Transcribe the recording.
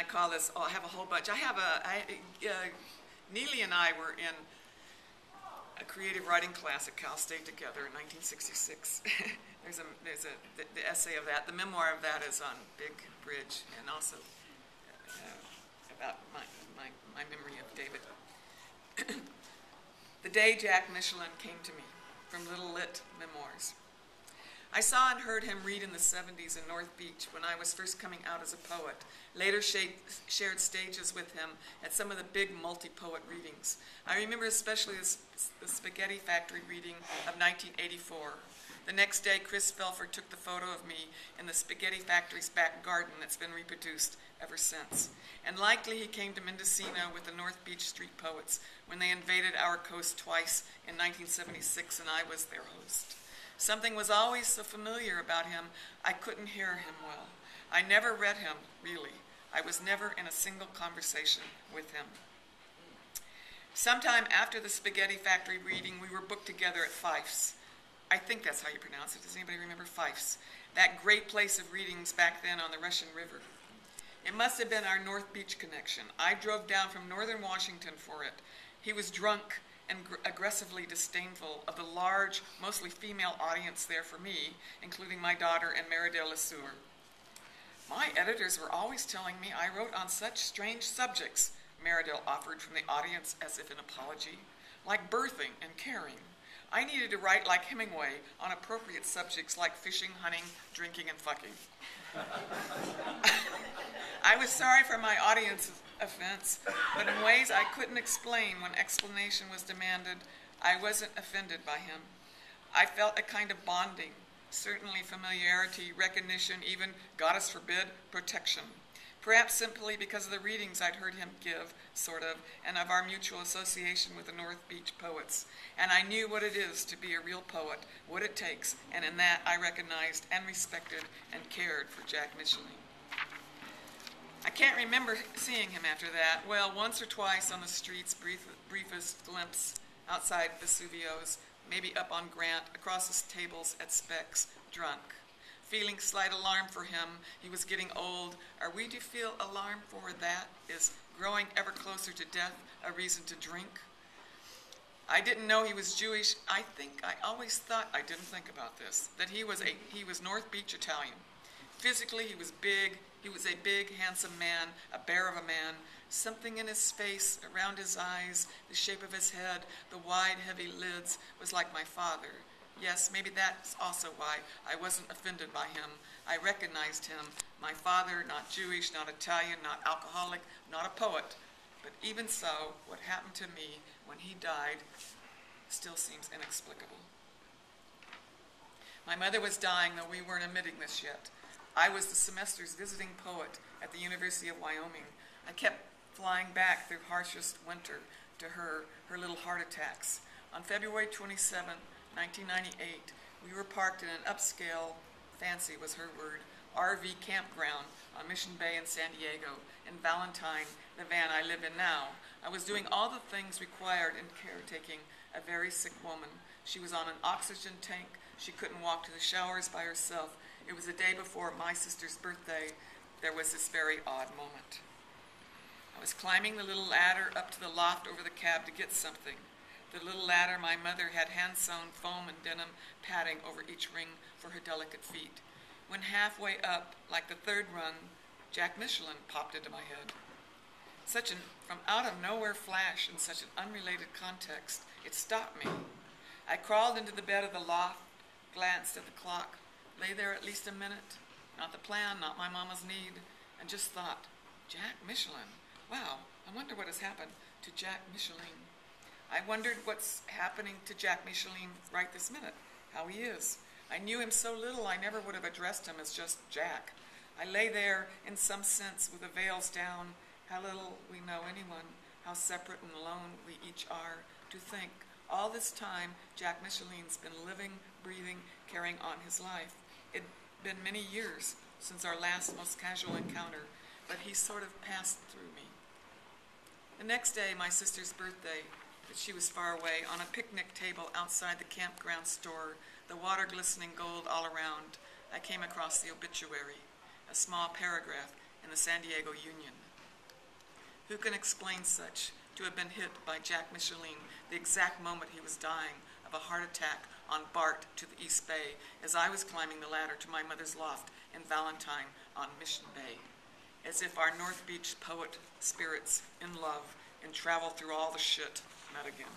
call this, I have a whole bunch. Neely and I were in a creative writing class at Cal State together in 1966. The essay of that, the memoir of that is on Big Bridge, and also about my memory of David. The day Jack Michelin came to me, from Little Lit Memoirs. I saw and heard him read in the 70s in North Beach when I was first coming out as a poet. Later shared stages with him at some of the big multi-poet readings. I remember especially the Spaghetti Factory reading of 1984. The next day, Chris Felfer took the photo of me in the Spaghetti Factory's back garden that's been reproduced ever since. And likely he came to Mendocino with the North Beach Street Poets when they invaded our coast twice in 1976, and I was their host. Something was always so familiar about him, I couldn't hear him well. I never read him, really. I was never in a single conversation with him. Sometime after the Spaghetti Factory reading, we were booked together at Fife's. I think that's how you pronounce it. Does anybody remember Fife's? That great place of readings back then on the Russian River. It must have been our North Beach connection. I drove down from northern Washington for it. He was drunk and aggressively disdainful of the large, mostly female audience there for me, including my daughter and Meridel Lesueur. My editors were always telling me I wrote on such strange subjects, Meridel offered from the audience as if in apology, like birthing and caring. I needed to write like Hemingway on appropriate subjects like fishing, hunting, drinking, and fucking. I was sorry for my audience's offense, but in ways I couldn't explain when explanation was demanded, I wasn't offended by him. I felt a kind of bonding, certainly familiarity, recognition, even, goddess forbid, protection. Perhaps simply because of the readings I'd heard him give, sort of, and of our mutual association with the North Beach poets. And I knew what it is to be a real poet, what it takes, and in that I recognized and respected and cared for Jack Michelin. I can't remember seeing him after that. Well, once or twice on the streets, briefest glimpse outside Vesuvio's, maybe up on Grant, across his tables at Specs, drunk. Feeling slight alarm for him, he was getting old. Are we to feel alarm for that? Is growing ever closer to death a reason to drink? I didn't know he was Jewish. I always thought, I didn't think about this, that he was North Beach Italian. Physically, he was big. He was a big, handsome man, a bear of a man. Something in his face, around his eyes, the shape of his head, the wide, heavy lids, was like my father. Yes, maybe that's also why I wasn't offended by him. I recognized him. My father, not Jewish, not Italian, not alcoholic, not a poet. But even so, what happened to me when he died still seems inexplicable. My mother was dying, though we weren't admitting this yet. I was the semester's visiting poet at the University of Wyoming. I kept flying back through harshest winter to her little heart attacks. On February 27, 1998, we were parked in an upscale, fancy was her word, RV campground on Mission Bay in San Diego. In Valentine, the van I live in now, I was doing all the things required in caretaking a very sick woman. She was on an oxygen tank. She couldn't walk to the showers by herself. It was the day before my sister's birthday. There was this very odd moment. I was climbing the little ladder up to the loft over the cab to get something. The little ladder my mother had hand-sewn foam and denim padding over each ring for her delicate feet. When halfway up, like the third rung, Jack Michelin popped into my head. Such an from out-of-nowhere flash in such an unrelated context, it stopped me. I crawled into the bed of the loft, glanced at the clock, lay there at least a minute, not the plan, not my mama's need, and just thought, Jack Michelin, wow, I wonder what has happened to Jack Michelin. I wondered what's happening to Jack Michelin right this minute, how he is. I knew him so little I never would have addressed him as just Jack. I lay there in some sense with the veils down, how little we know anyone, how separate and alone we each are, to think all this time Jack Michelin's been living, breathing, carrying on his life. It'd been many years since our last most casual encounter, but he sort of passed through me. The next day, my sister's birthday, but she was far away, on a picnic table outside the campground store, the water glistening gold all around, I came across the obituary, a small paragraph in the San Diego Union. Who can explain such? To have been hit by Jack Micheline the exact moment he was dying of a heart attack on BART to the East Bay as I was climbing the ladder to my mother's loft in Valentine on Mission Bay. As if our North Beach poet spirits in love and travel through all the shit met again.